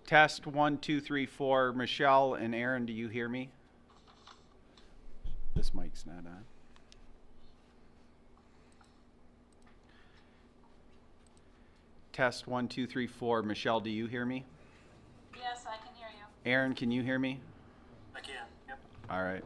Test 1, 2, 3, 4. Michelle and Aaron, do you hear me? This mic's not on. Test 1, 2, 3, 4. Michelle, do you hear me? Yes, I can hear you. Aaron, can you hear me? I can, yep. All right.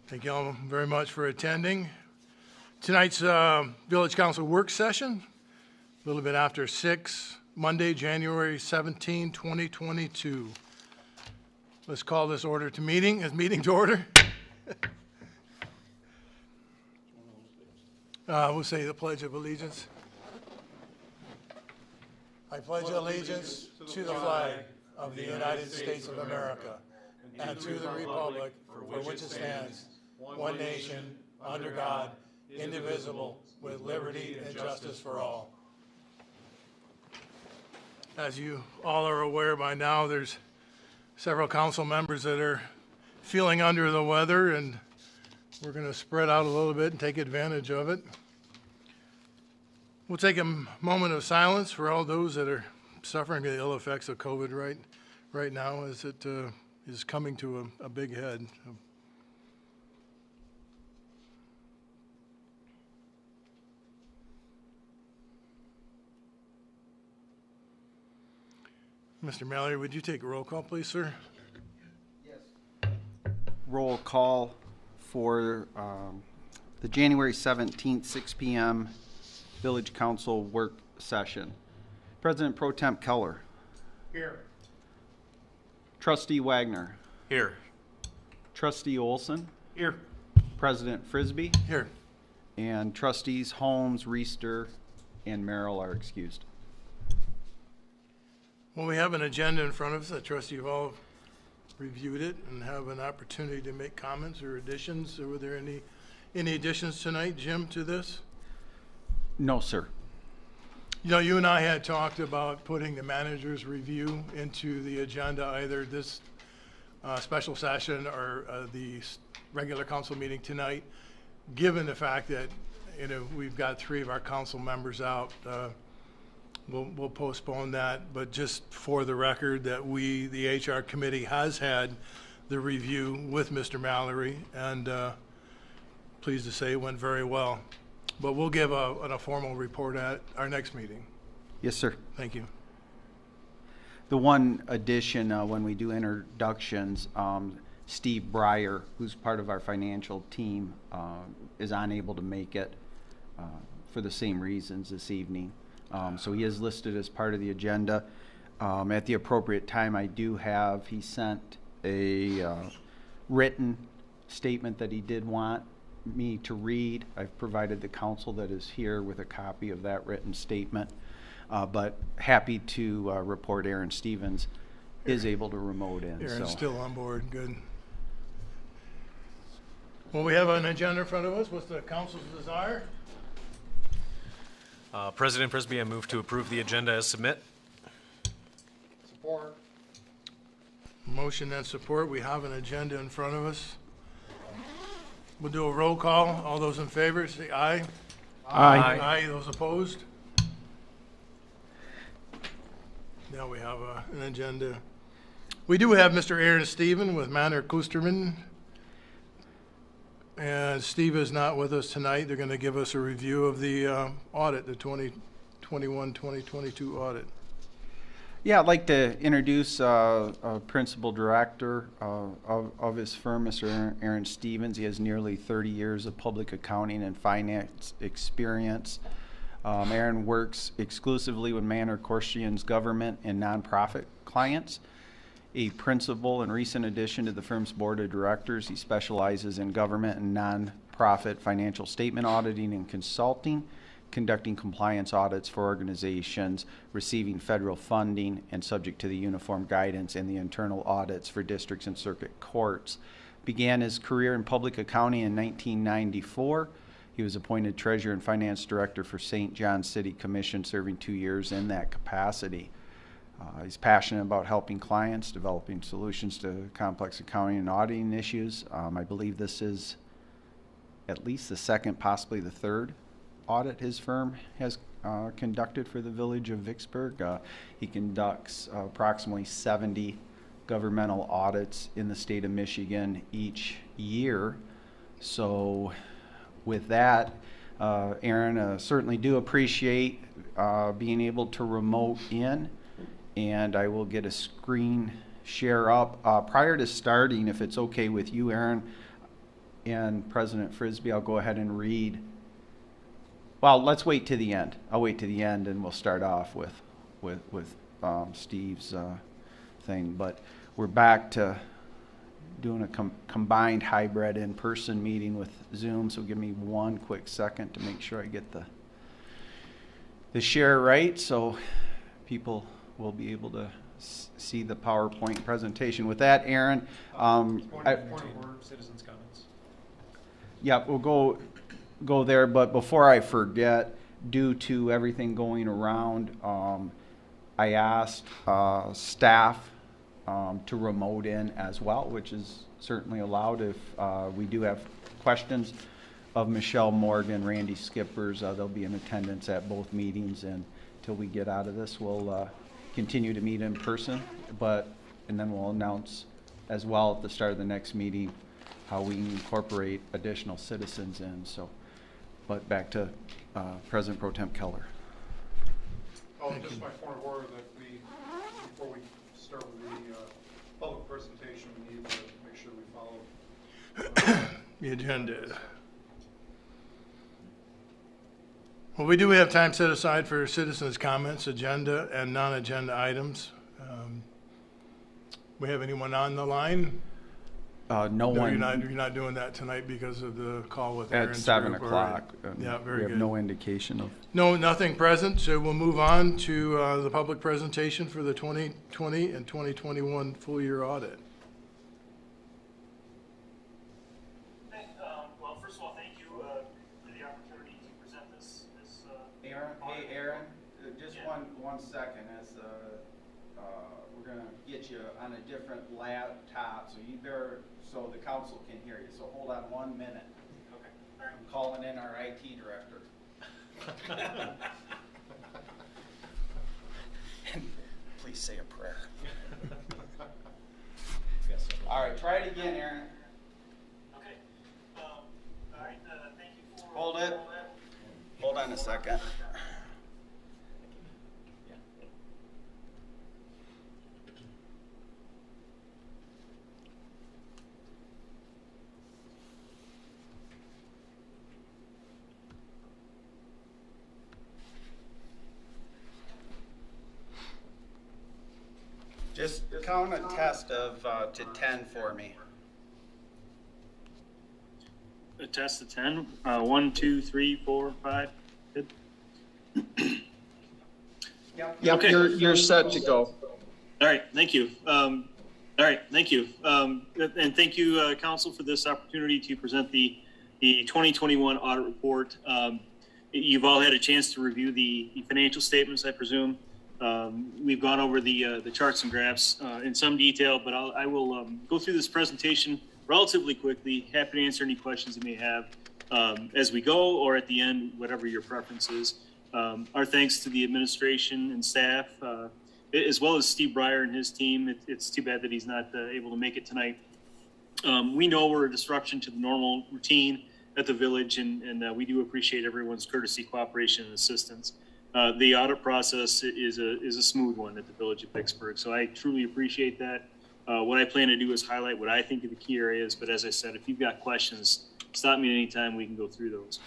Thank you all very much for attending. Tonight's Village Council work session, a little bit after 6, Monday, January 17, 2022. Let's call this meeting to order. We'll say the Pledge of Allegiance. I pledge allegiance to the flag of the United States of America and to the republic for which it stands, one nation, under God, indivisible, with liberty and justice for all. As you all are aware by now, there's several council members that are feeling under the weather, and we're going to spread out a little bit and take advantage of it. We'll take a moment of silence for all those that are suffering the ill effects of COVID right now as it is coming to a big head. Mr. Mallory, would you take a roll call, please, sir? Yes. Roll call for the January 17th, 6 p.m. Village Council work session. President Pro Temp Keller. Here. Trustee Wagner. Here. Trustee Olson. Here. President Frisbee. Here. And trustees Holmes, Reister, and Merrill are excused. Well, we have an agenda in front of us. I trust you've all reviewed it and have an opportunity to make comments or additions. Were there any additions tonight, Jim, to this? No, sir. You know, you and I had talked about putting the manager's review into the agenda, either this special session or the regular council meeting tonight. Given the fact that, you know, we've got 3 of our council members out, we'll postpone that. But just for the record, that the HR committee has had the review with Mr. Mallory, and pleased to say it went very well. But we'll give a formal report at our next meeting. Yes, sir. Thank you. The one addition, when we do introductions, Steve Breyer, who's part of our financial team, is unable to make it for the same reasons this evening. So he is listed as part of the agenda. At the appropriate time, he sent a written statement that he did want me to read. I've provided the council that is here with a copy of that written statement. But happy to report Aaron Stevens is able to remote in. Aaron's so. still on board. Good. Well, we have an agenda in front of us. What's the council's desire? President Frisbee, I move to approve the agenda as submit. Support. Motion and support. We have an agenda in front of us. We'll do a roll call. All those in favor, say aye. Aye. Aye. Those opposed? Now we have an agenda. We do have Mr. Aaron Steven with Manor Kusterman. And Steve is not with us tonight. They're going to give us a review of the audit, the 2021-2022 audit. Yeah, I'd like to introduce a principal director of his firm, Mr. Aaron Stevens. He has nearly 30 years of public accounting and finance experience. Aaron works exclusively with Manor Kusterman's government and nonprofit clients. A principal and recent addition to the firm's board of directors, he specializes in government and nonprofit financial statement auditing and consulting, conducting compliance audits for organizations receiving federal funding and subject to the uniform guidance and the internal audits for districts and circuit courts. Began his career in public accounting in 1994. He was appointed treasurer and finance director for St. John City Commission, serving 2 years in that capacity. He's passionate about helping clients, developing solutions to complex accounting and auditing issues. I believe this is at least the second, possibly the third audit his firm has conducted for the village of Vicksburg. He conducts approximately 70 governmental audits in the state of Michigan each year. So with that, Aaron, certainly do appreciate being able to remote in. And I will get a screen share up. Prior to starting, if it's okay with you, Aaron, and President Frisbee, I'll go ahead and read. Well, let's wait to the end. I'll wait to the end and we'll start off with Steve's thing. But we're back to doing a combined hybrid in-person meeting with Zoom, so give me one quick second to make sure I get the share right so people will be able to see the PowerPoint presentation. With that, Aaron, Point of order, citizens' comments. yeah, we'll go there, but before I forget, due to everything going around, I asked staff to remote in as well, which is certainly allowed if we do have questions of Michelle Morgan, Randy Skippers. They'll be in attendance at both meetings, and until we get out of this, we'll continue to meet in person, and then we'll announce as well at the start of the next meeting how we incorporate additional citizens in. So, but back to President Pro Temp Keller. Oh, just my point of order that before we start with the public presentation, we need to make sure we follow The agenda. Well, we do have time set aside for citizens' comments, agenda and non-agenda items. We have anyone on the line? No No, one you're not doing that tonight because of the call with Aaron's at 7 group, or- o'clock. Yeah, very We have good. no indication of. No, nothing present, so we'll move on to the public presentation for the 2020 and 2021 full year audit. Well, first of all, thank you for the opportunity to present this. Aaron, hey Aaron, just one second, as we're gonna get you on a different laptop, so you better, so the council can hear you, so hold on 1 minute. Okay. All right. I'm calling in our IT director. Please say a prayer. All right, try it again, Aaron. Okay. All right. Thank you for. Hold it. Hold on a second. Just count a test of to 10 for me. A test of 10. 1, 2, 3, 4, 5. Good. Yep. Okay. You're set to go. All right. Thank you. And thank you, Council, for this opportunity to present the 2021 audit report. You've all had a chance to review the financial statements, I presume. We've gone over the charts and graphs in some detail, but I will go through this presentation relatively quickly. Happy to answer any questions you may have as we go, or at the end, whatever your preference is. Our thanks to the administration and staff, as well as Steve Breyer and his team. It's too bad that he's not able to make it tonight. We know we're a disruption to the normal routine at the village, and we do appreciate everyone's courtesy, cooperation, and assistance. The audit process is a smooth one at the village of Vicksburg, so I truly appreciate that. What I plan to do is highlight what I think are the key areas, but as I said, if you've got questions, stop me at any time, we can go through those.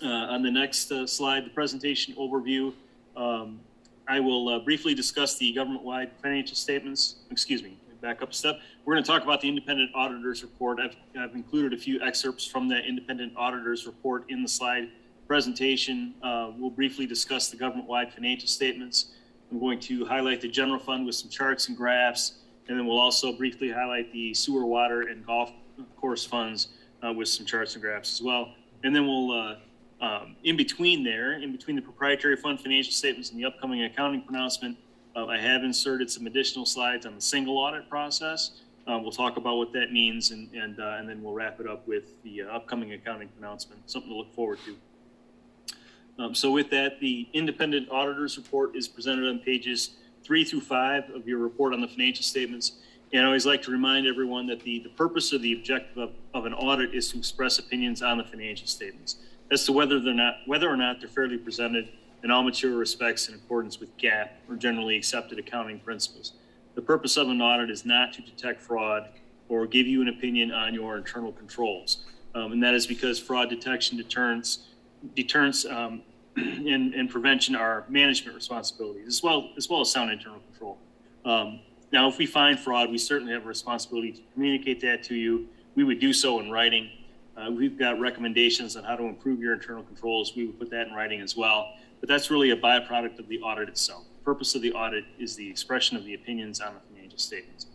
On the next slide, the presentation overview, I will briefly discuss the government-wide financial statements. Excuse me, back up a step. We're going to talk about the independent auditor's report. I've included a few excerpts from that independent auditor's report in the slide presentation. We'll briefly discuss the government-wide financial statements. I'm going to highlight the general fund with some charts and graphs, and then we'll also briefly highlight the sewer, water, and golf course funds with some charts and graphs as well. And then we'll, in between the proprietary fund financial statements and the upcoming accounting pronouncement, I have inserted some additional slides on the single audit process. We'll talk about what that means, and then we'll wrap it up with the upcoming accounting pronouncement, something to look forward to. So with that, the independent auditor's report is presented on pages 3 through 5 of your report on the financial statements. And I always like to remind everyone that the purpose of the objective of an audit is to express opinions on the financial statements as to whether or not they're fairly presented in all material respects in accordance with GAAP or generally accepted accounting principles. The purpose of an audit is not to detect fraud or give you an opinion on your internal controls. And that is because fraud detection, deterrence, and prevention are management responsibilities, as well as sound internal control. Now, if we find fraud, we certainly have a responsibility to communicate that to you. We would do so in writing. We've got recommendations on how to improve your internal controls. We would put that in writing as well. But that's really a byproduct of the audit itself. The purpose of the audit is the expression of the opinions on the financial statements.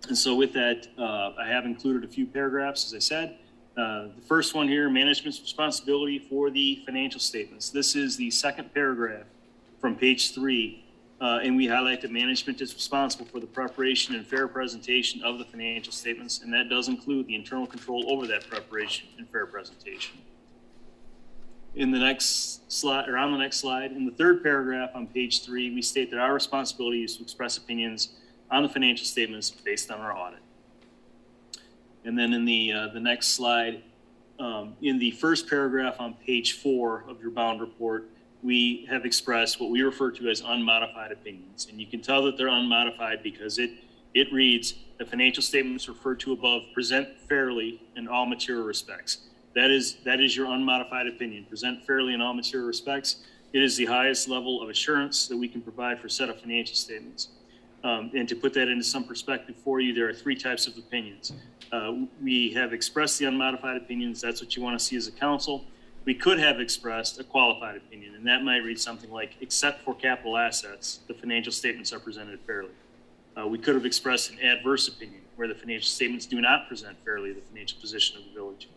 And so with that, I have included a few paragraphs, as I said. The first one here, management's responsibility for the financial statements. This is the second paragraph from page 3, and we highlight that management is responsible for the preparation and fair presentation of the financial statements, and that does include the internal control over that preparation and fair presentation. In the next slide, or on the next slide, in the third paragraph on page 3, we state that our responsibility is to express opinions on the financial statements based on our audit. And then in the next slide, in the first paragraph on page 4 of your bound report, we have expressed what we refer to as unmodified opinions. And you can tell that they're unmodified because it reads, the financial statements referred to above present fairly in all material respects. That is your unmodified opinion. Present fairly in all material respects. It is the highest level of assurance that we can provide for a set of financial statements. And to put that into some perspective for you, there are three types of opinions. We have expressed the unmodified opinions. That's what you want to see as a council. We could have expressed a qualified opinion, and that might read something like, except for capital assets, the financial statements are presented fairly. We could have expressed an adverse opinion, where the financial statements do not present fairly the financial position of the village.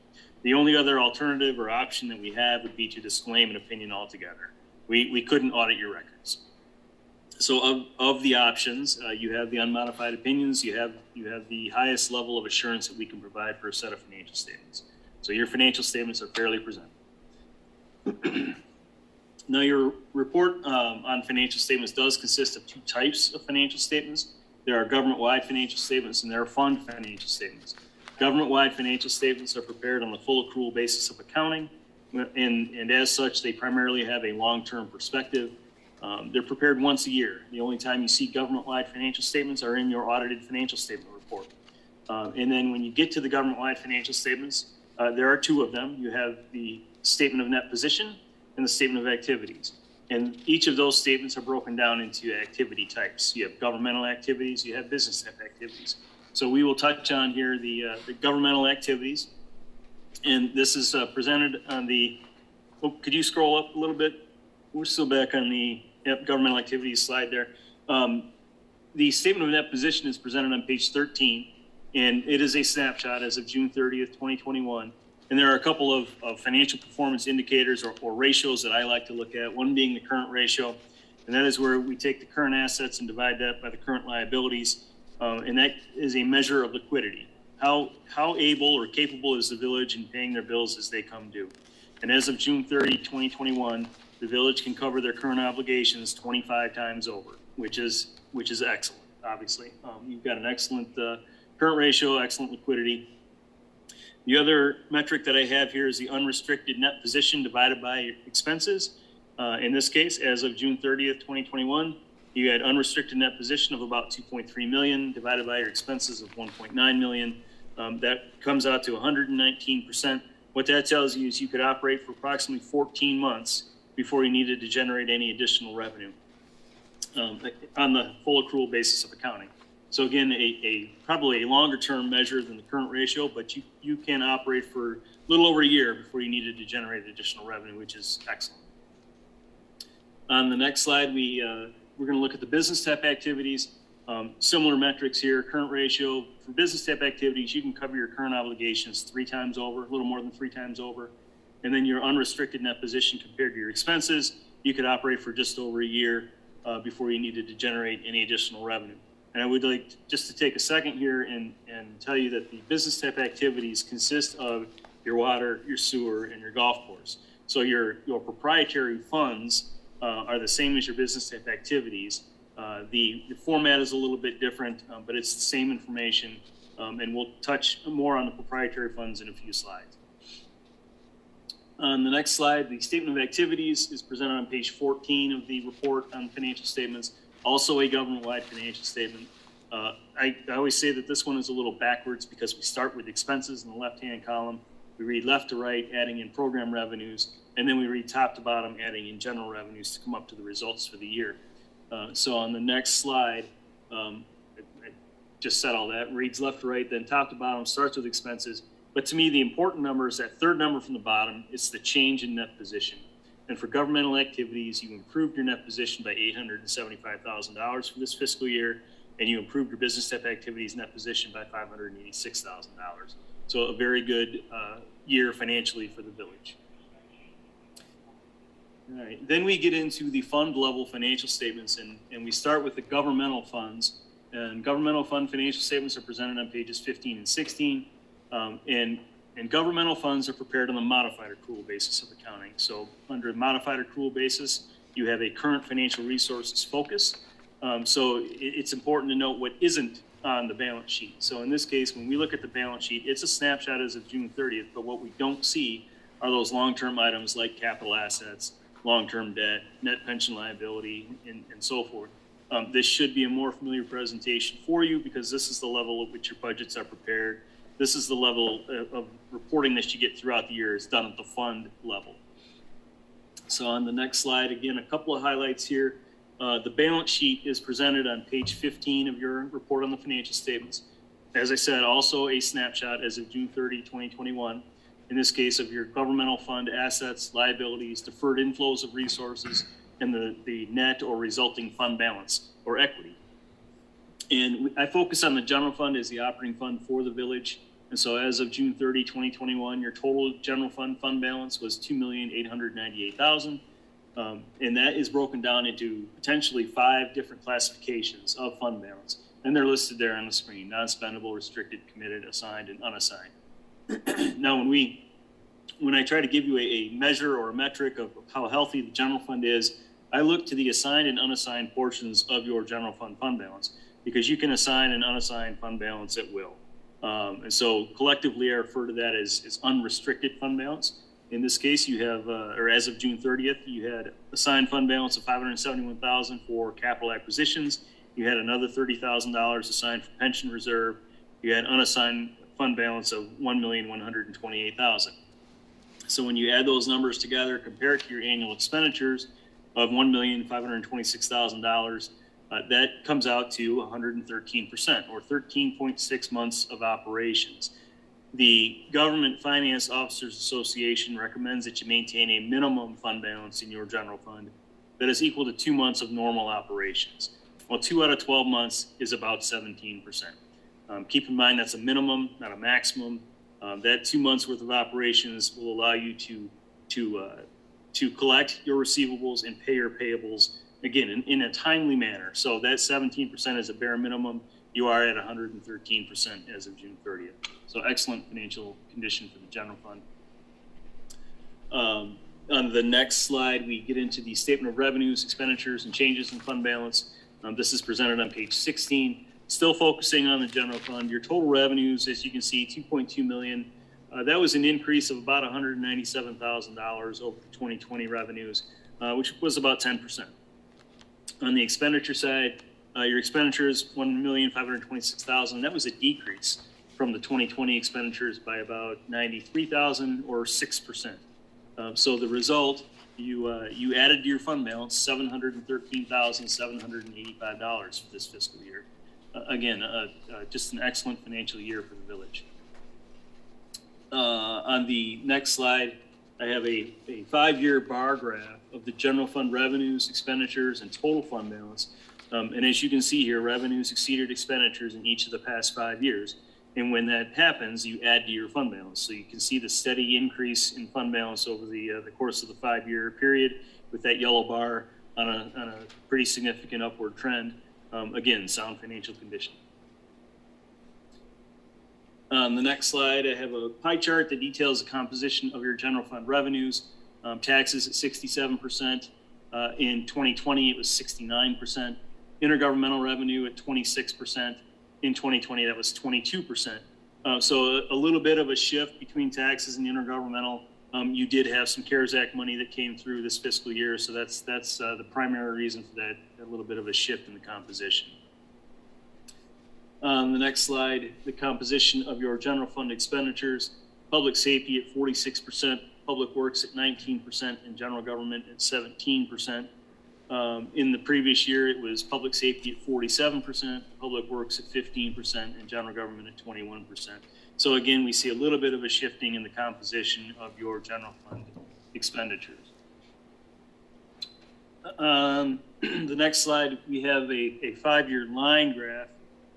The only other alternative or option that we have would be to disclaim an opinion altogether. We couldn't audit your records. So of the options, you have the unmodified opinions, you have the highest level of assurance that we can provide for a set of financial statements. So your financial statements are fairly presented. Now, your report on financial statements does consist of two types of financial statements. There are government-wide financial statements and there are fund financial statements. Government-wide financial statements are prepared on a full accrual basis of accounting, and as such, they primarily have a long-term perspective. They're prepared once a year. The only time you see government-wide financial statements are in your audited financial statement report. And then when you get to the government-wide financial statements, there are two of them. You have the statement of net position and the statement of activities. And each of those statements are broken down into activity types. You have governmental activities, you have business type activities. So we will touch on here the governmental activities. And this is presented on the, could you scroll up a little bit? We're still back on the governmental activities slide there. The statement of net position is presented on page 13, and it is a snapshot as of June 30th, 2021. And there are a couple of financial performance indicators or ratios that I like to look at, one being the current ratio, and that is where we take the current assets and divide that by the current liabilities, and that is a measure of liquidity. How able or capable is the village in paying their bills as they come due? And as of June 30, 2021, the village can cover their current obligations 25 times over, which is excellent, obviously. You've got an excellent current ratio, excellent liquidity. The other metric that I have here is the unrestricted net position divided by expenses. In this case, as of June 30th, 2021, you had unrestricted net position of about 2.3 million divided by your expenses of 1.9 million. That comes out to 119%. What that tells you is you could operate for approximately 14 months before you needed to generate any additional revenue on the full accrual basis of accounting. So again, probably a longer term measure than the current ratio, but you can operate for a little over a year before you needed to generate additional revenue, which is excellent. On the next slide, we're going to look at the business type activities. Similar metrics here, current ratio. For business type activities, you can cover your current obligations 3 times over, a little more than 3 times over. And then your unrestricted net position compared to your expenses, you could operate for just over a year before you needed to generate any additional revenue. And I would like just to take a second here and tell you that the business type activities consist of your water, your sewer, and your golf course. So your proprietary funds are the same as your business type activities. The format is a little bit different, but it's the same information. And we'll touch more on the proprietary funds in a few slides. On the next slide, the statement of activities is presented on page 14 of the report on financial statements. Also a government-wide financial statement. I always say that this one is a little backwards because we start with expenses in the left-hand column. We read left to right, adding in program revenues, and then we read top to bottom, adding in general revenues to come up to the results for the year. So on the next slide, I just said all that. Reads left to right, then top to bottom, starts with expenses. But to me, the important number is that third number from the bottom. It's the change in net position. And for governmental activities, you improved your net position by $875,000 for this fiscal year, and you improved your business type activities net position by $586,000. So a very good year financially for the village. All right, then we get into the fund level financial statements, and we start with the governmental funds. And governmental fund financial statements are presented on pages 15 and 16. And governmental funds are prepared on the modified accrual basis of accounting. So under a modified accrual basis, you have a current financial resources focus. So it's important to note what isn't on the balance sheet. So in this case, when we look at the balance sheet, it's a snapshot as of June 30th, but what we don't see are those long-term items like capital assets, long-term debt, net pension liability, and so forth. This should be a more familiar presentation for you because this is the level at which your budgets are prepared. this is the level of reporting that you get throughout the year is done at the fund level. So on the next slide, again, a couple of highlights here. The balance sheet is presented on page 15 of your report on the financial statements. As I said, also a snapshot as of June 30, 2021. In this case, of your governmental fund assets, liabilities, deferred inflows of resources, and the net or resulting fund balance or equity. And I focus on the general fund as the operating fund for the village. And so as of June 30, 2021, your total general fund balance was $2,898,000. And that is broken down into potentially 5 different classifications of fund balance. And they're listed there on the screen: non-spendable, restricted, committed, assigned, and unassigned. Now, when I try to give you a measure or a metric of how healthy the general fund is, I look to the assigned and unassigned portions of your general fund balance, because you can assign an unassigned fund balance at will. And so collectively, I refer to that as unrestricted fund balance. In this case, you have, or as of June 30th, you had assigned fund balance of $571,000 for capital acquisitions. You had another $30,000 assigned for pension reserve. You had unassigned fund balance of $1,128,000. So when you add those numbers together, compare it to your annual expenditures of $1,526,000, that comes out to 113%, or 13.6 months of operations. The Government Finance Officers Association recommends that you maintain a minimum fund balance in your general fund that is equal to 2 months of normal operations. Well, 2 out of 12 months is about 17%. Keep in mind that's a minimum, not a maximum. That 2 months worth of operations will allow you to collect your receivables and pay your payables, again, in a timely manner. So that 17% is a bare minimum. You are at 113% as of June 30th. So excellent financial condition for the general fund. On the next slide, we get into the statement of revenues, expenditures, and changes in fund balance. This is presented on page 16. Still focusing on the general fund, your total revenues, as you can see, $2.2 million. That was an increase of about $197,000 over the 2020 revenues, which was about 10%. On the expenditure side, your expenditures, $1,526,000. That was a decrease from the 2020 expenditures by about $93,000, or 6%. So the result, you added to your fund balance $713,785 for this fiscal year. Again, just an excellent financial year for the village. On the next slide, I have a 5-year bar graph of the general fund revenues, expenditures, and total fund balance. And as you can see here, revenues exceeded expenditures in each of the past 5 years. And when that happens, you add to your fund balance. So you can see the steady increase in fund balance over the course of the 5-year period, with that yellow bar on a pretty significant upward trend. Again, sound financial condition. On the next slide, I have a pie chart that details the composition of your general fund revenues. Taxes at 67%. In 2020, it was 69%. Intergovernmental revenue at 26%. In 2020, that was 22%. So a little bit of a shift between taxes and intergovernmental. You did have some CARES Act money that came through this fiscal year, so that's the primary reason for that, a little bit of a shift in the composition. On the next slide, the composition of your general fund expenditures: public safety at 46%, public works at 19%, and general government at 17%. In the previous year, it was public safety at 47%, public works at 15%, and general government at 21%. So again, we see a little bit of a shifting in the composition of your general fund expenditures. The next slide, we have a 5-year line graph.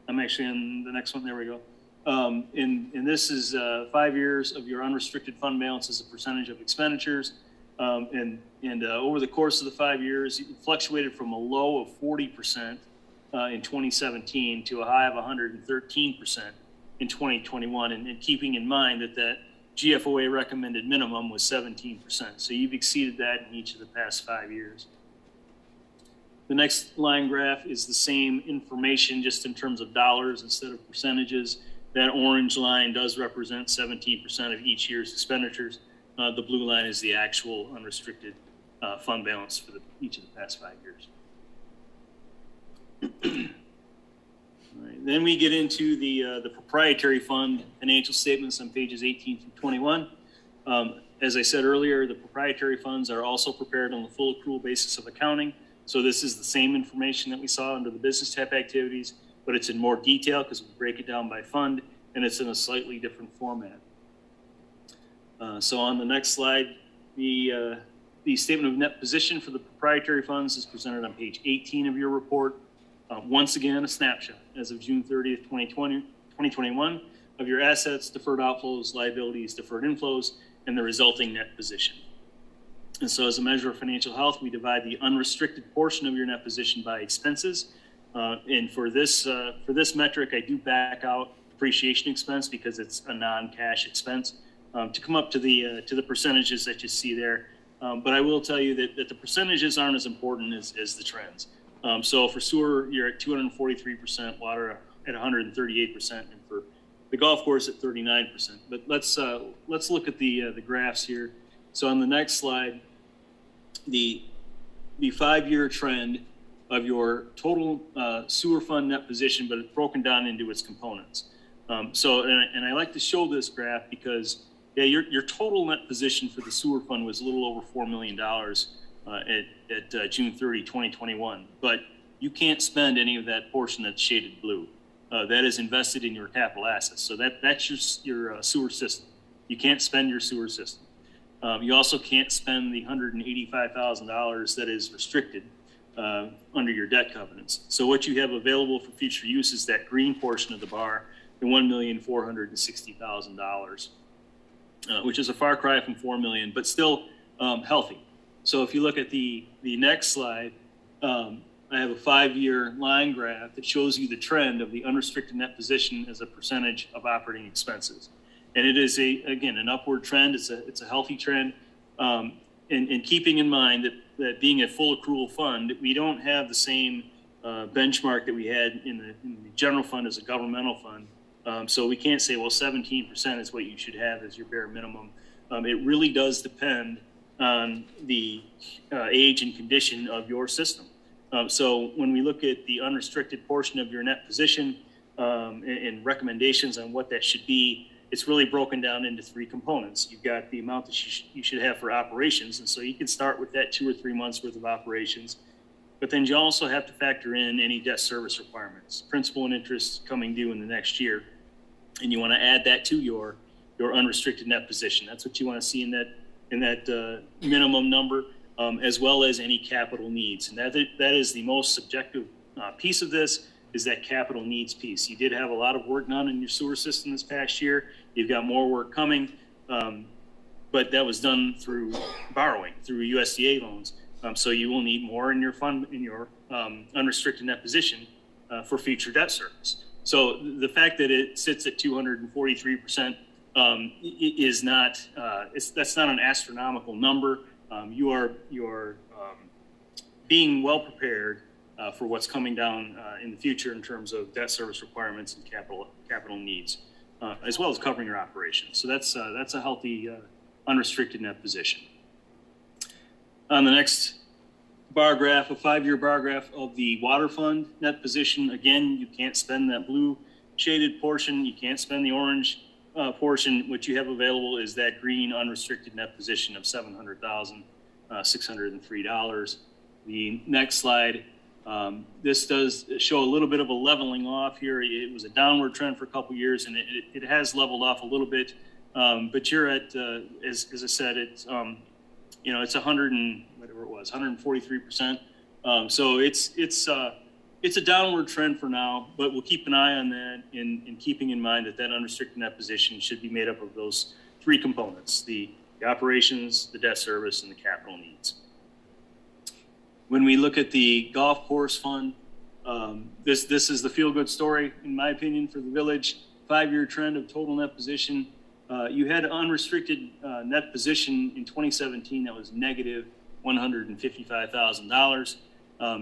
I'm actually on the next one. There we go. And this is 5 years of your unrestricted fund balance as a percentage of expenditures. And over the course of the 5 years, it fluctuated from a low of 40% in 2017 to a high of 113% in 2021. And keeping in mind that GFOA recommended minimum was 17%. So you've exceeded that in each of the past 5 years. The next line graph is the same information, just in terms of dollars instead of percentages. That orange line does represent 17% of each year's expenditures. The blue line is the actual unrestricted fund balance for each of the past 5 years. All right. Then we get into the proprietary fund financial statements on pages 18 through 21. As I said earlier, the proprietary funds are also prepared on the full accrual basis of accounting. So this is the same information that we saw under the business type activities, but it's in more detail because we break it down by fund, and it's in a slightly different format. So on the next slide, the statement of net position for the proprietary funds is presented on page 18 of your report. Once again, a snapshot as of June 30th, 2021 of your assets, deferred outflows, liabilities, deferred inflows, and the resulting net position. And so as a measure of financial health, we divide the unrestricted portion of your net position by expenses. And for this metric, I do back out depreciation expense because it's a non-cash expense to come up to the percentages that you see there. But I will tell you that the percentages aren't as important as the trends. So for sewer, you're at 243%, water at 138%, and for the golf course at 39%. But let's look at the graphs here. So on the next slide, the 5-year trend of your total sewer fund net position, but it's broken down into its components. And I like to show this graph because your total net position for the sewer fund was a little over $4 million at June 30, 2021. But you can't spend any of that portion that's shaded blue. That is invested in your capital assets. So that's your sewer system. You can't spend your sewer system. You also can't spend the $185,000 that is restricted under your debt covenants. So what you have available for future use is that green portion of the bar, the $1,460,000, which is a far cry from $4 million, but still healthy. So if you look at the next slide, I have a 5-year line graph that shows you the trend of the unrestricted net position as a percentage of operating expenses. And it is again an upward trend. It's a healthy trend. And keeping in mind that being a full accrual fund, we don't have the same benchmark that we had in the general fund as a governmental fund. So we can't say, well, 17% is what you should have as your bare minimum. It really does depend on the age and condition of your system. So when we look at the unrestricted portion of your net position and recommendations on what that should be, it's really broken down into 3 components. You've got the amount that you should have for operations. And so you can start with that 2 or 3 months worth of operations. But then you also have to factor in any debt service requirements, principal and interest coming due in the next year. And you want to add that to your unrestricted net position. That's what you want to see in that minimum number, as well as any capital needs. And that is the most subjective piece of this, is that capital needs piece. You did have a lot of work done in your sewer system this past year. You've got more work coming, but that was done through borrowing, through USDA loans. So you will need more in your fund, in your unrestricted net position for future debt service. So the fact that it sits at 243% is not, that's not an astronomical number. You are being well prepared for what's coming down in the future in terms of debt service requirements and capital needs, as well as covering your operations. So that's a healthy unrestricted net position. On the next bar graph, a 5-year bar graph of the water fund net position. Again, you can't spend that blue shaded portion. You can't spend the orange portion. What you have available is that green unrestricted net position of $700,603. The next slide, this does show a little bit of a leveling off here. It was a downward trend for a couple years, and it has leveled off a little bit. But you're at, as I said, it's it's 143%. So it's a downward trend for now, but we'll keep an eye on that, in keeping in mind that unrestricted net position should be made up of those 3 components: the operations, the debt service, and the capital needs. When we look at the golf course fund, this is the feel-good story, in my opinion, for the village. 5-year trend of total net position. You had unrestricted net position in 2017 that was negative $155,000.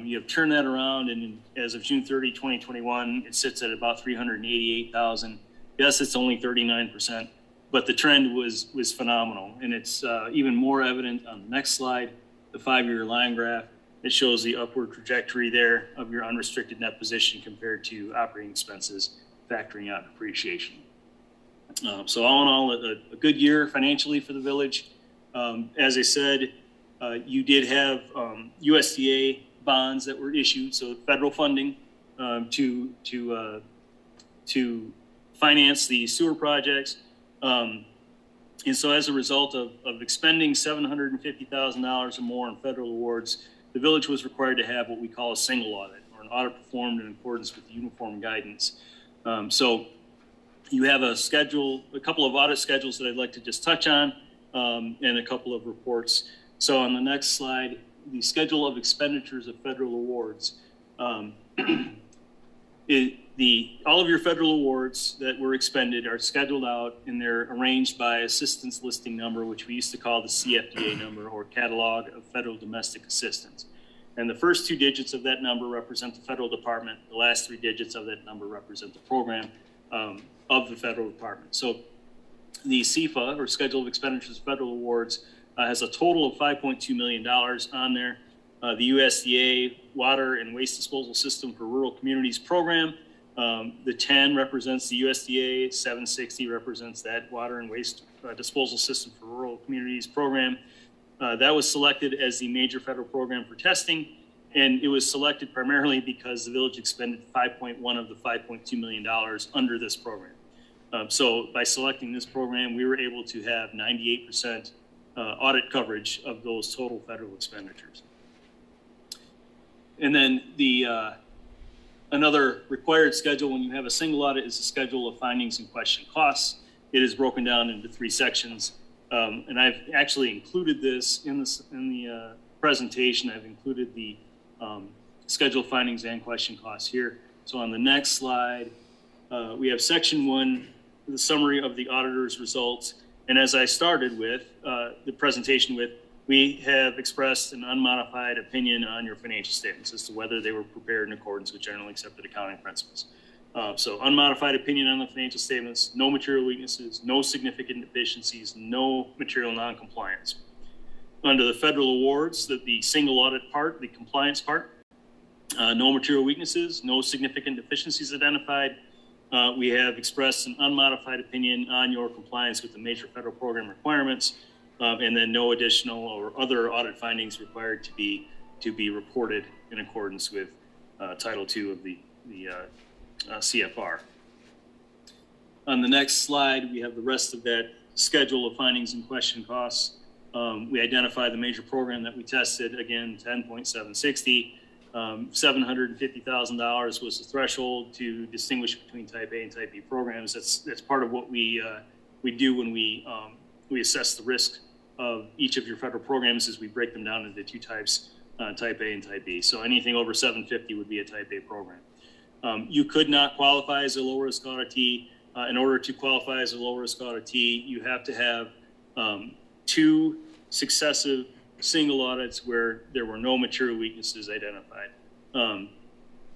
You have turned that around, and as of June 30, 2021, it sits at about $388,000. Yes, it's only 39%, but the trend was phenomenal, and it's even more evident on the next slide, the 5-year line graph. it shows the upward trajectory there of your unrestricted net position compared to operating expenses, factoring out depreciation. So all in all, a good year financially for the village. As I said, you did have USDA bonds that were issued, so federal funding to finance the sewer projects. And so as a result of expending $750,000 or more in federal awards, the village was required to have what we call a single audit, or an audit performed in accordance with the uniform guidance. So you have a couple of audit schedules that I'd like to just touch on, and a couple of reports. So on the next slide, the schedule of expenditures of federal awards. All of your federal awards that were expended are scheduled out, and they're arranged by assistance listing number, which we used to call the CFDA number, or Catalog of Federal Domestic Assistance. And the first 2 digits of that number represent the federal department. The last 3 digits of that number represent the program of the federal department. So the CFA, or Schedule of Expenditures of Federal Awards, has a total of $5.2 million on there. The USDA Water and Waste Disposal System for Rural Communities program, the 10 represents the USDA, 760 represents that Water and Waste Disposal System for Rural Communities program. That was selected as the major federal program for testing, and it was selected primarily because the village expended 5.1 of the $5.2 million under this program. So by selecting this program, we were able to have 98% audit coverage of those total federal expenditures. And then another required schedule when you have a single audit is a schedule of findings and question costs. It is broken down into 3 sections. And I've actually included this in the presentation. I've included the schedule of findings and question costs here. So on the next slide, we have section 1, the summary of the auditor's results. And as I started with the presentation with, we have expressed an unmodified opinion on your financial statements as to whether they were prepared in accordance with generally accepted accounting principles. So unmodified opinion on the financial statements, no material weaknesses, no significant deficiencies, no material noncompliance. Under the federal awards, the single audit part, the compliance part, no material weaknesses, no significant deficiencies identified. We have expressed an unmodified opinion on your compliance with the major federal program requirements, and then no additional or other audit findings required to be reported in accordance with Title II of the CFR. On the next slide, we have the rest of that schedule of findings and question costs. We identify the major program that we tested, again, 10.760. $750,000 was the threshold to distinguish between Type A and Type B programs. That's part of what we do when we assess the risk of each of your federal programs, is we break them down into 2 types, Type A and Type B. So anything over 750 would be a Type A program. You could not qualify as a low risk auditee. In order to qualify as a low risk auditee, you have to have 2 successive single audits where there were no material weaknesses identified.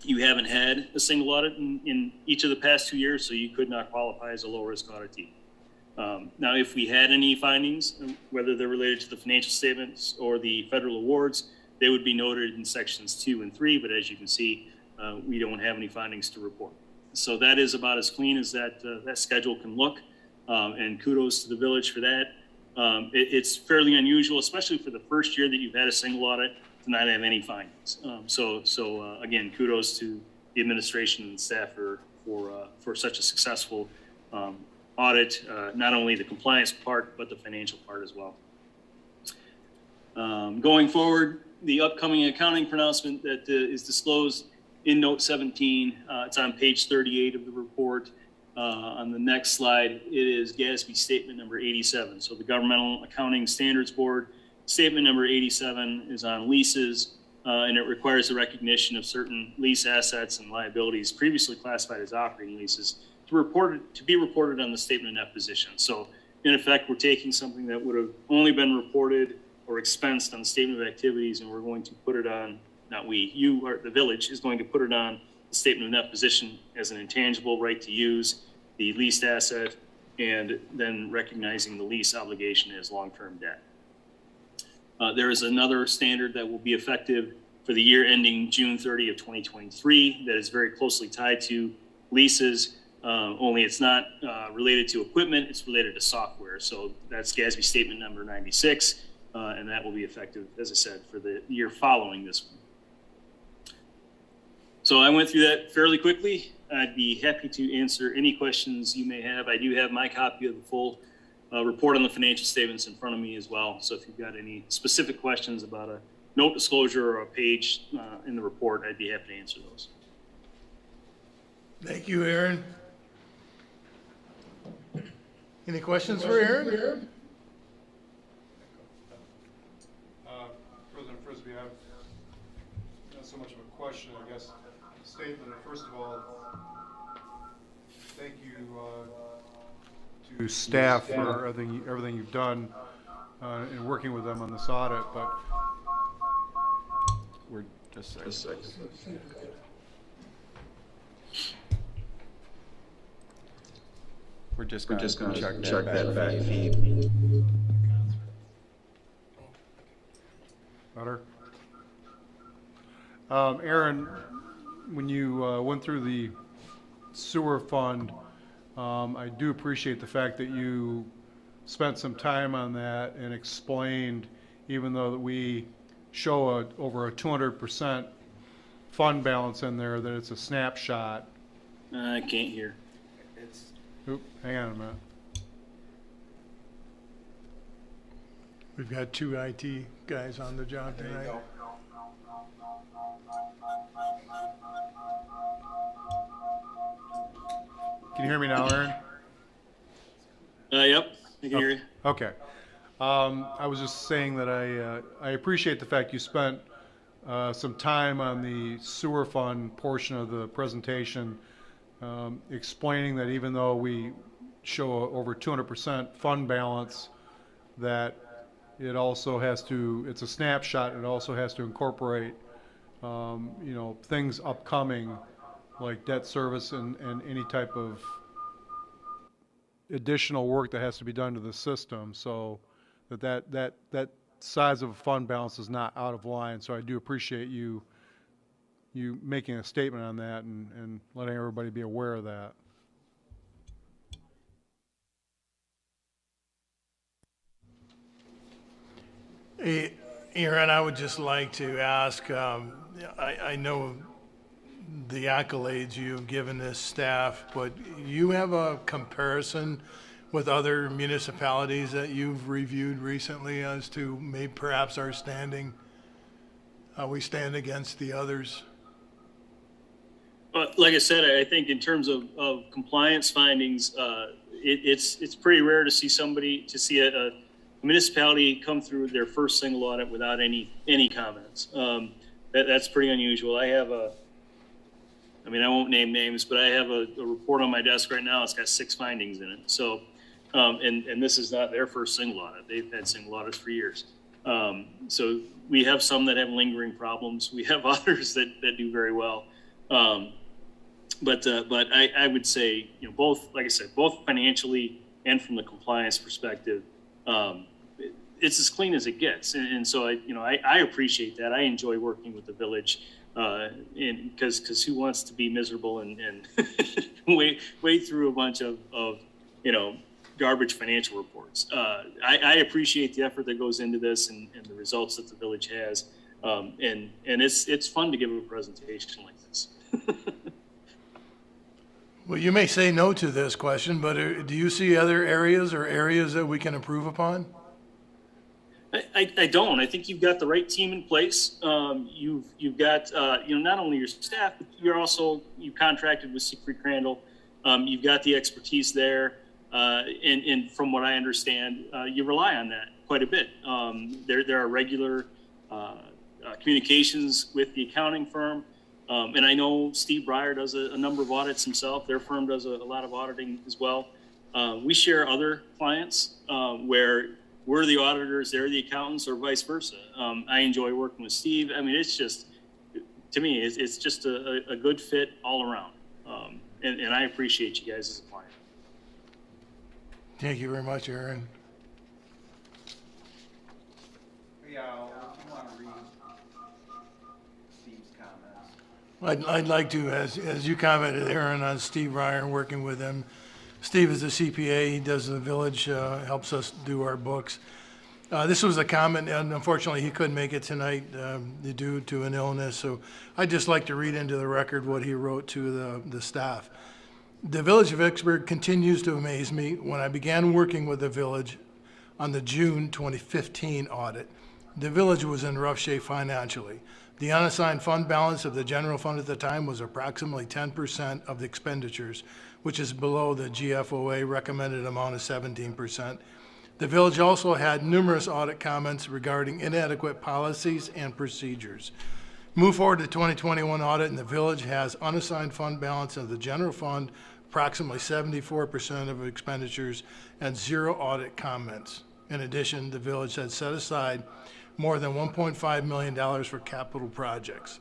You haven't had a single audit in each of the past 2 years, so you could not qualify as a low risk auditee. Now, if we had any findings, whether they're related to the financial statements or the federal awards, they would be noted in sections 2 and 3, but as you can see, we don't have any findings to report. So that is about as clean as that schedule can look, and kudos to the village for that. It's fairly unusual, especially for the first year that you've had a single audit, to not have any findings. So again, kudos to the administration and staff for such a successful audit, not only the compliance part, but the financial part as well. Going forward, the upcoming accounting pronouncement that is disclosed in Note 17, it's on page 38 of the report. On the next slide, it is GASB statement number 87. So the Governmental Accounting Standards Board statement number 87 is on leases, and it requires the recognition of certain lease assets and liabilities previously classified as operating leases to be reported on the statement of net position. So in effect, we're taking something that would have only been reported or expensed on the statement of activities, and we're going to put it on, not we, you, or the village is going to put it on the statement of net position as an intangible right to use, the leased asset, and then recognizing the lease obligation as long-term debt. There is another standard that will be effective for the year ending June 30 of 2023 that is very closely tied to leases, only it's not related to equipment, it's related to software. So that's GASB statement number 96, and that will be effective, as I said, for the year following this one. So I went through that fairly quickly. I'd be happy to answer any questions you may have. I do have my copy of the full report on the financial statements in front of me as well. So if you've got any specific questions about a note disclosure or a page in the report, I'd be happy to answer those. Thank you, Aaron. Any questions for Aaron? President Frisbee, I have not so much of a question, I guess, a statement. First of all, thank you to staff for everything you've done in working with them on this audit, but We're just a second. We're just going to check that back feed. better. Aaron, when you went through the sewer fund, I do appreciate the fact that you spent some time on that and explained, even though that we show over a 200% fund balance in there, that it's a snapshot. I can't hear. Oop, hang on a minute. We've got two IT guys on the job tonight. Can you hear me now, Aaron? Yep, I can hear you. Okay. I was just saying that I appreciate the fact you spent some time on the sewer fund portion of the presentation, explaining that even though we show over 200% fund balance, that it also has to, it's a snapshot, it also has to incorporate, things upcoming like debt service and any type of additional work that has to be done to the system, so that size of a fund balance is not out of line. So I do appreciate you making a statement on that and letting everybody be aware of that. Hey, Aaron, I would just like to ask, I know the accolades you've given this staff, but you have a comparison with other municipalities that you've reviewed recently as to maybe perhaps our standing, how we stand against the others? But like I said, I think in terms of compliance findings, it's pretty rare to see a municipality come through their first single audit without any comments. That's pretty unusual. I won't name names, but I have a report on my desk right now. It's got 6 findings in it. So, and this is not their first single audit. They've had single audits for years. So we have some that have lingering problems. We have others that do very well. But I would say, both, like I said, both financially and from the compliance perspective, it's as clean as it gets. And so I appreciate that. I enjoy working with the village, because who wants to be miserable and wade through a bunch of garbage financial reports. I appreciate the effort that goes into this and the results that the village has. And it's fun to give a presentation like this. Well, you may say no to this question, but do you see other areas that we can improve upon? I don't. I think you've got the right team in place. You've got not only your staff, but you've contracted with Siegfried Crandall. You've got the expertise there, and from what I understand, you rely on that quite a bit. There are regular communications with the accounting firm, and I know Steve Breyer does a number of audits himself. Their firm does a lot of auditing as well. We share other clients where we're the auditors, they're the accountants, or vice versa. I enjoy working with Steve. It's just, to me, it's just a good fit all around. And I appreciate you guys as a client. Thank you very much, Aaron. Yeah, if you want to read. I'd like to, as you commented, Aaron, on Steve Ryan, working with him. Steve is a CPA, he does the village, helps us do our books. This was a comment, and unfortunately he couldn't make it tonight due to an illness, so I'd just like to read into the record what he wrote to the staff. The village of Vicksburg continues to amaze me. When I began working with the village on the June 2015 audit, the village was in rough shape financially. The unassigned fund balance of the general fund at the time was approximately 10% of the expenditures, which is below the GFOA recommended amount of 17%. The village also had numerous audit comments regarding inadequate policies and procedures. Move forward to 2021 audit, and the village has unassigned fund balance of the general fund, approximately 74% of expenditures, and 0 audit comments. In addition, the village had set aside more than $1.5 million for capital projects.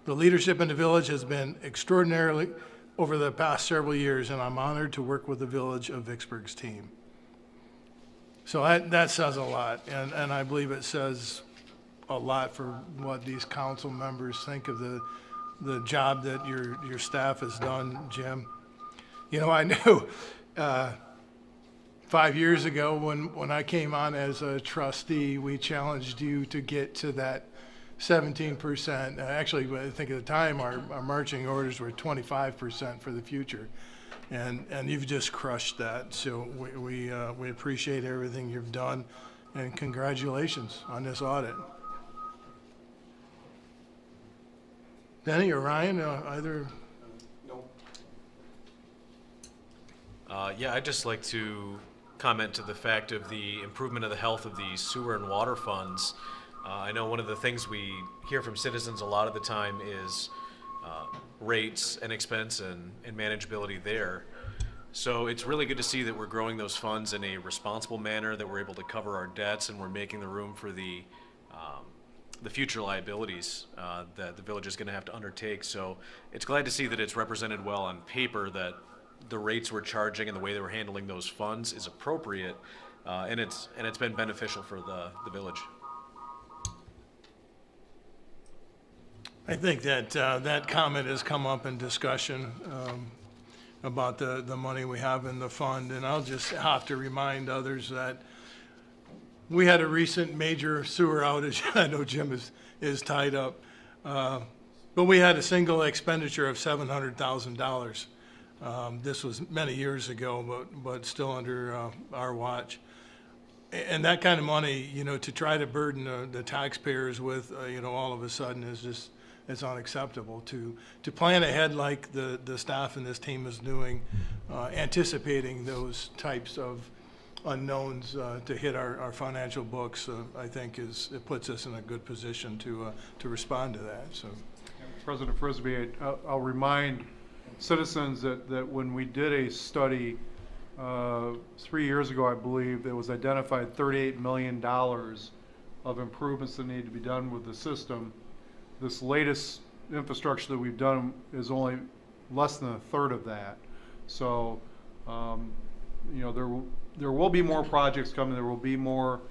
The leadership in the village has been extraordinarily over the past several years, and I'm honored to work with the village of Vicksburg's team. So that says a lot, and I believe it says a lot for what these council members think of the job that your staff has done, Jim. You know, I knew 5 years ago when I came on as a trustee, we challenged you to get to that 17%. Actually, I think at the time our marching orders were 25% for the future. And you've just crushed that. So we appreciate everything you've done, and congratulations on this audit. Denny or Ryan, either? Yeah, I'd just like to comment to the fact of the improvement of the health of the sewer and water funds. I know one of the things we hear from citizens a lot of the time is rates and expense and manageability there. So it's really good to see that we're growing those funds in a responsible manner, that we're able to cover our debts, and we're making the room for the future liabilities that the village is going to have to undertake. So it's glad to see that it's represented well on paper, that the rates we're charging and the way that we're handling those funds is appropriate, and it's been beneficial for the village. I think that that comment has come up in discussion about the money we have in the fund, and I'll just have to remind others that we had a recent major sewer outage. I know Jim is tied up, but we had a single expenditure of $700,000. This was many years ago, but still under our watch. And that kind of money, you know, to try to burden the taxpayers with, you know, all of a sudden is just, it's unacceptable. To plan ahead like the staff and this team is doing, anticipating those types of unknowns to hit our financial books, I think it puts us in a good position to respond to that. So, President Frisbee, I'll remind citizens that when we did a study 3 years ago, I believe, that was identified $38 million of improvements that need to be done with the system. This latest infrastructure that we've done is only less than a third of that. So, you know, there will be more projects coming. There will be more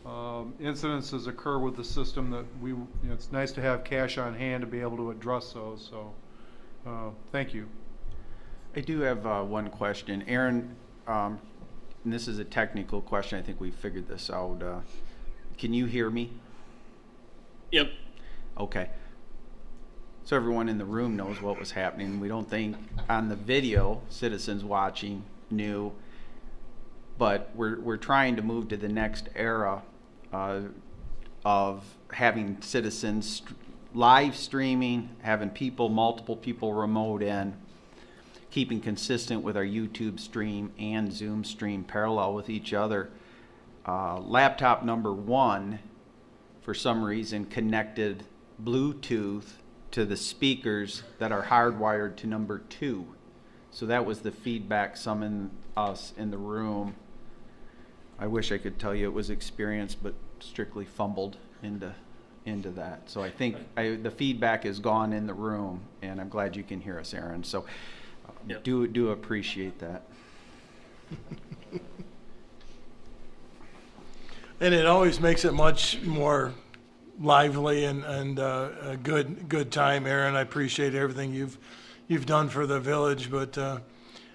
incidences occur with the system that you know, it's nice to have cash on hand to be able to address those. So, thank you. I do have one question. Aaron, and this is a technical question. I think we figured this out. Can you hear me? Yep. Okay. So everyone in the room knows what was happening. We don't think on the video, citizens watching knew, but we're trying to move to the next era of having citizens live streaming, having multiple people remote in, keeping consistent with our YouTube stream and Zoom stream parallel with each other. Laptop number 1, for some reason, connected Bluetooth to the speakers that are hardwired to number 2. So that was the feedback summoned us in the room. I wish I could tell you it was experienced, but strictly fumbled into that. So I think the feedback is gone in the room, and I'm glad you can hear us, Aaron. So Yep. do appreciate that. and it always makes it much more lively and a good time, Aaron. I appreciate everything you've done for the village, but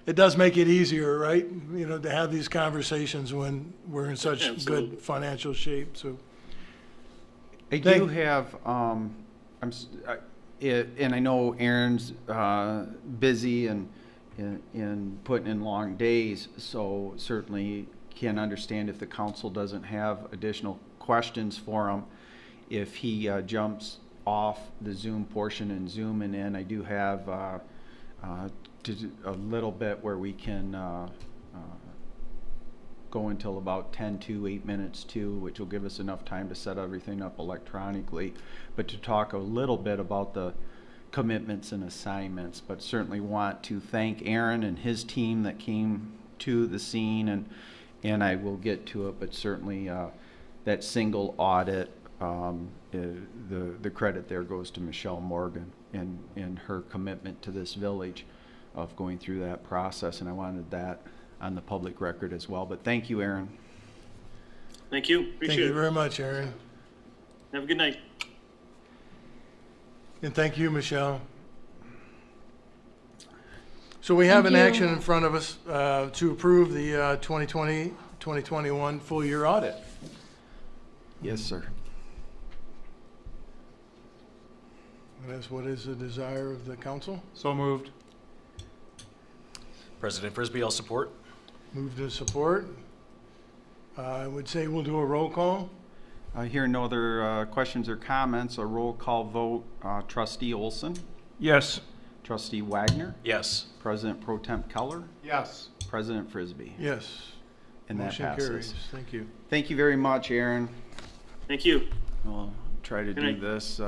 it does make it easier, right? You know, to have these conversations when we're in such Absolutely. good financial shape. So I do have, and I know Aaron's busy and in putting in long days, so certainly can understand if the council doesn't have additional questions for him. If he jumps off the Zoom portion and zooming in, I do have a little bit where we can go until about 10 to 8 minutes to, which will give us enough time to set everything up electronically, but to talk a little bit about the commitments and assignments. But certainly want to thank Aaron and his team that came to the scene, and I will get to it, but certainly that single audit, the credit there goes to Michelle Morgan and her commitment to this village of going through that process, and I wanted that on the public record as well. But thank you, Aaron. Thank you. thank Appreciate you it. very much, Aaron. Have a good night. And thank you, Michelle. So we have an action in front of us to approve the 2020-2021 full year audit. Yes, sir. What is the desire of the council? So moved. President Frisbee, I'll support. Move to support. I would say we'll do a roll call. Here no other questions or comments. A roll call vote. Trustee Olson, Yes. Trustee Wagner, Yes. President Pro Temp Keller, Yes. President Frisbee. Yes. And that Motion passes. carries. Thank you. Thank you very much, Aaron. Thank you. We'll try to Good do night. this,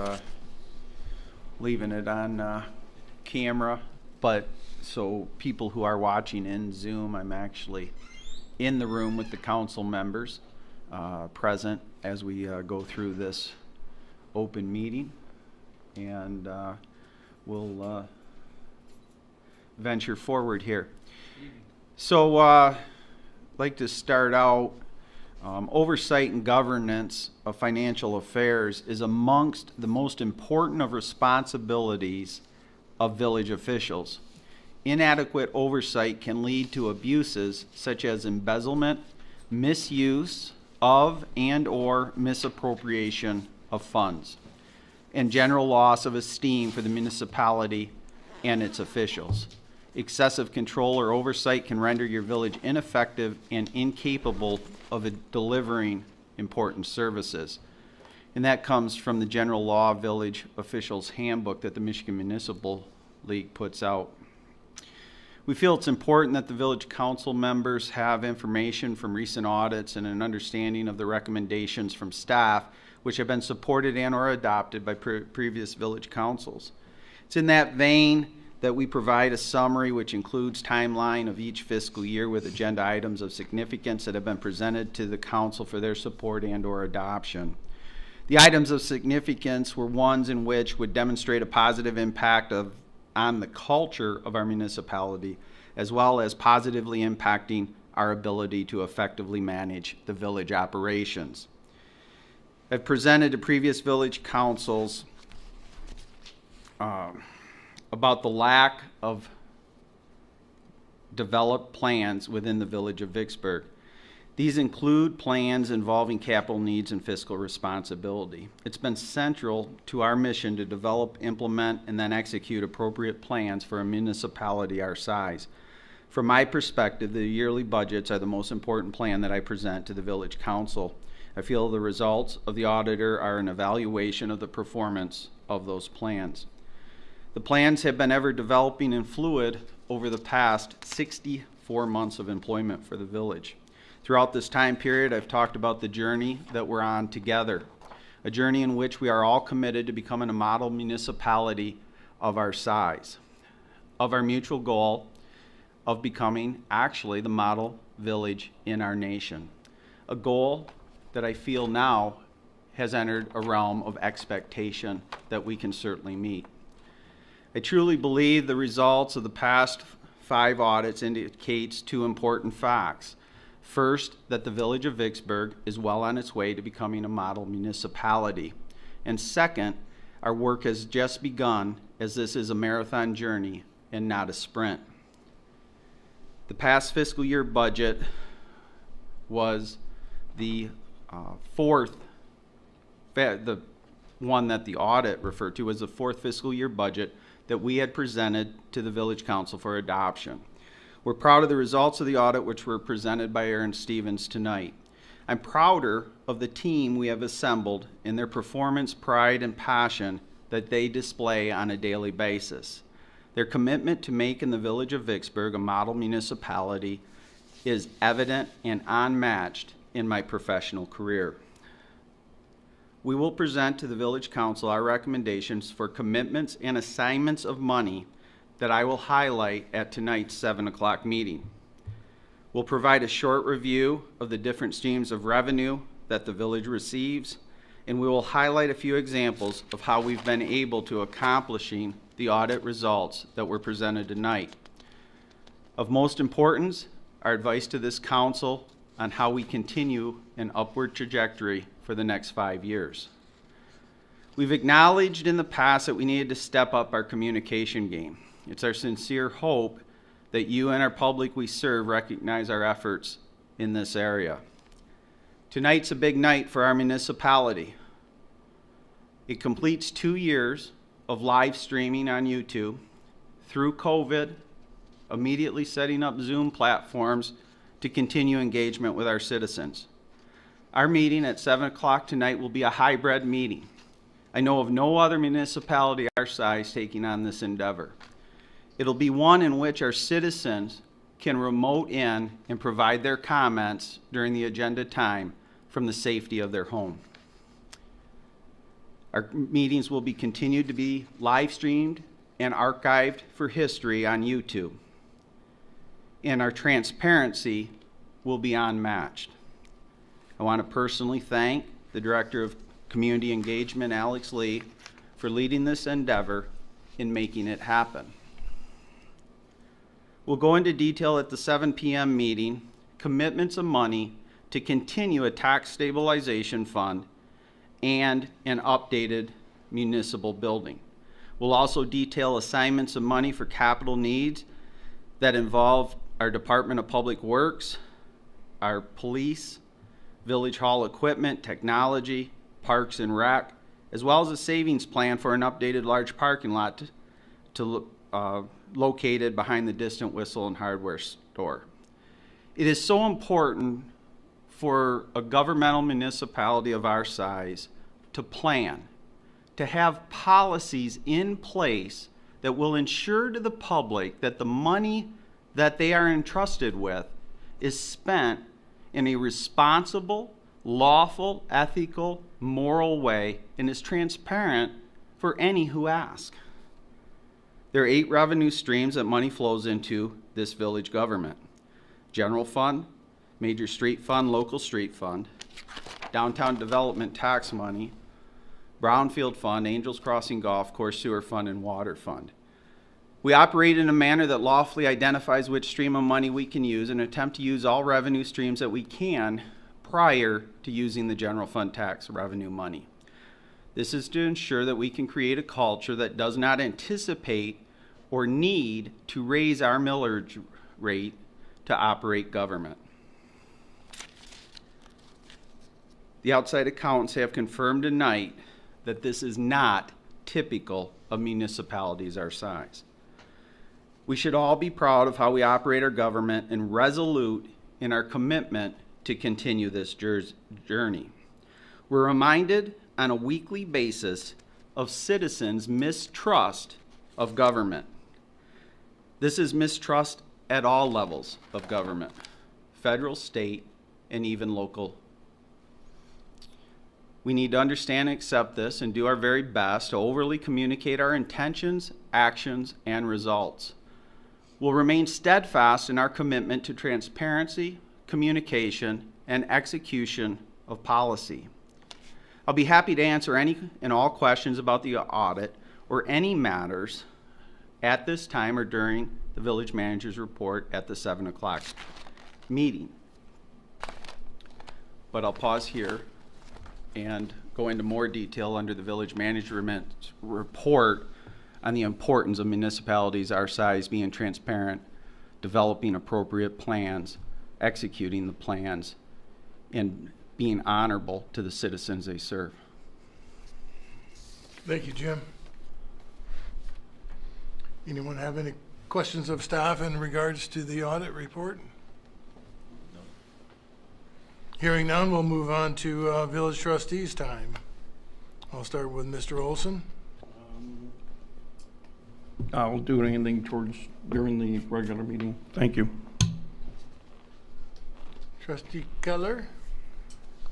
leaving it on camera, but so people who are watching in Zoom, I'm actually in the room with the council members present as we go through this open meeting, and we'll venture forward here. So I'd like to start out. Oversight and governance of financial affairs is amongst the most important of responsibilities of village officials. Inadequate oversight can lead to abuses such as embezzlement, misuse of and/or misappropriation of funds, and general loss of esteem for the municipality and its officials. Excessive control or oversight can render your village ineffective and incapable of delivering important services. And that comes from the General Law Village Officials Handbook that the Michigan Municipal League puts out. We feel it's important that the village council members have information from recent audits and an understanding of the recommendations from staff which have been supported and or adopted by previous village councils. It's in that vein that we provide a summary which includes timeline of each fiscal year with agenda items of significance that have been presented to the council for their support and or adoption. The items of significance were ones in which would demonstrate a positive impact on the culture of our municipality, as well as positively impacting our ability to effectively manage the village operations. I've presented to previous village councils about the lack of developed plans within the village of Vicksburg. These include plans involving capital needs and fiscal responsibility. It's been central to our mission to develop, implement, and then execute appropriate plans for a municipality our size. From my perspective, the yearly budgets are the most important plan that I present to the village council. I feel the results of the auditor are an evaluation of the performance of those plans. The plans have been ever developing and fluid over the past 64 months of employment for the village. Throughout this time period, I've talked about the journey that we're on together, a journey in which we are all committed to becoming a model municipality of our size, of our mutual goal of becoming actually the model village in our nation, a goal that I feel now has entered a realm of expectation that we can certainly meet. I truly believe the results of the past 5 audits indicates 2 important facts. First, that the village of Vicksburg is well on its way to becoming a model municipality. And second, our work has just begun, as this is a marathon journey and not a sprint. The past fiscal year budget was the the one that the audit referred to as the fourth fiscal year budget that we had presented to the Village Council for adoption. We're proud of the results of the audit, which were presented by Aaron Stevens tonight. I'm prouder of the team we have assembled and their performance, pride, and passion that they display on a daily basis. Their commitment to making the Village of Vicksburg a model municipality is evident and unmatched in my professional career. We will present to the Village Council our recommendations for commitments and assignments of money that I will highlight at tonight's 7 o'clock meeting. We'll provide a short review of the different streams of revenue that the village receives, and we will highlight a few examples of how we've been able to accomplishing the audit results that were presented tonight. Of most importance, our advice to this council on how we continue an upward trajectory for the next 5 years. We've acknowledged in the past that we needed to step up our communication game. It's our sincere hope that you and our public we serve recognize our efforts in this area. Tonight's a big night for our municipality. It completes 2 years of live streaming on YouTube, through COVID, immediately setting up Zoom platforms to continue engagement with our citizens. Our meeting at 7 o'clock tonight will be a hybrid meeting. I know of no other municipality our size taking on this endeavor. It'll be one in which our citizens can remote in and provide their comments during the agenda time from the safety of their home. Our meetings will be continued to be live streamed and archived for history on YouTube. And our transparency will be unmatched. I want to personally thank the Director of Community Engagement, Alex Lee, for leading this endeavor in making it happen. We'll go into detail at the 7 p.m. meeting, commitments of money to continue a tax stabilization fund and an updated municipal building. We'll also detail assignments of money for capital needs that involve our Department of Public Works, our police, Village Hall equipment, technology, Parks and Rec, as well as a savings plan for an updated large parking lot located behind the Distant Whistle and Hardware store. It is so important for a governmental municipality of our size to plan, to have policies in place that will ensure to the public that the money that they are entrusted with is spent in a responsible, lawful, ethical, moral way and is transparent for any who ask. There are 8 revenue streams that money flows into this village government: general fund, major street fund, local street fund, downtown development tax money, brownfield fund, Angels Crossing Golf Course sewer fund, and water fund. We operate in a manner that lawfully identifies which stream of money we can use and attempt to use all revenue streams that we can prior to using the general fund tax revenue money. This is to ensure that we can create a culture that does not anticipate or need to raise our millage rate to operate government. The outside accountants have confirmed tonight that this is not typical of municipalities our size. We should all be proud of how we operate our government and resolute in our commitment to continue this journey. We're reminded on a weekly basis of citizens' mistrust of government. This is mistrust at all levels of government, federal, state, and even local. We need to understand and accept this and do our very best to overly communicate our intentions, actions, and results. We'll remain steadfast in our commitment to transparency, communication, and execution of policy. I'll be happy to answer any and all questions about the audit or any matters at this time or during the village manager's report at the 7 o'clock meeting. But I'll pause here and go into more detail under the village management report on the importance of municipalities our size being transparent, developing appropriate plans, executing the plans, and being honorable to the citizens they serve. Thank you, Jim. Anyone have any questions of staff in regards to the audit report? No. Hearing none, we'll move on to village trustees time. I'll start with Mr. Olson. I'll do anything during the regular meeting. Thank you. Trustee Keller.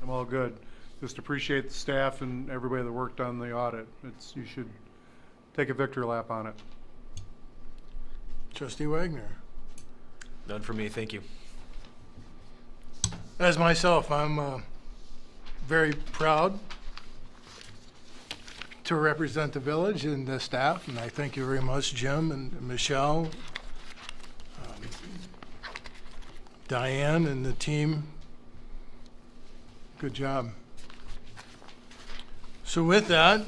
I'm all good. Just appreciate the staff and everybody that worked on the audit. You should take a victory lap on it. Trustee Wagner. None for me, thank you. As myself, I'm very proud to represent the village and the staff, and I thank you very much, Jim and Michelle, Diane and the team. Good job. So with that,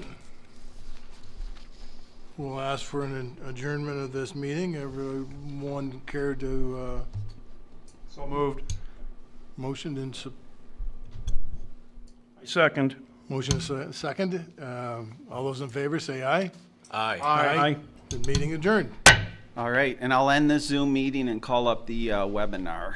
we'll ask for an adjournment of this meeting. Everyone care to So moved. motion and Second. motion second? All those in favor say aye. Aye. Aye. The meeting adjourned. All right, and I'll end this Zoom meeting and call up the webinar.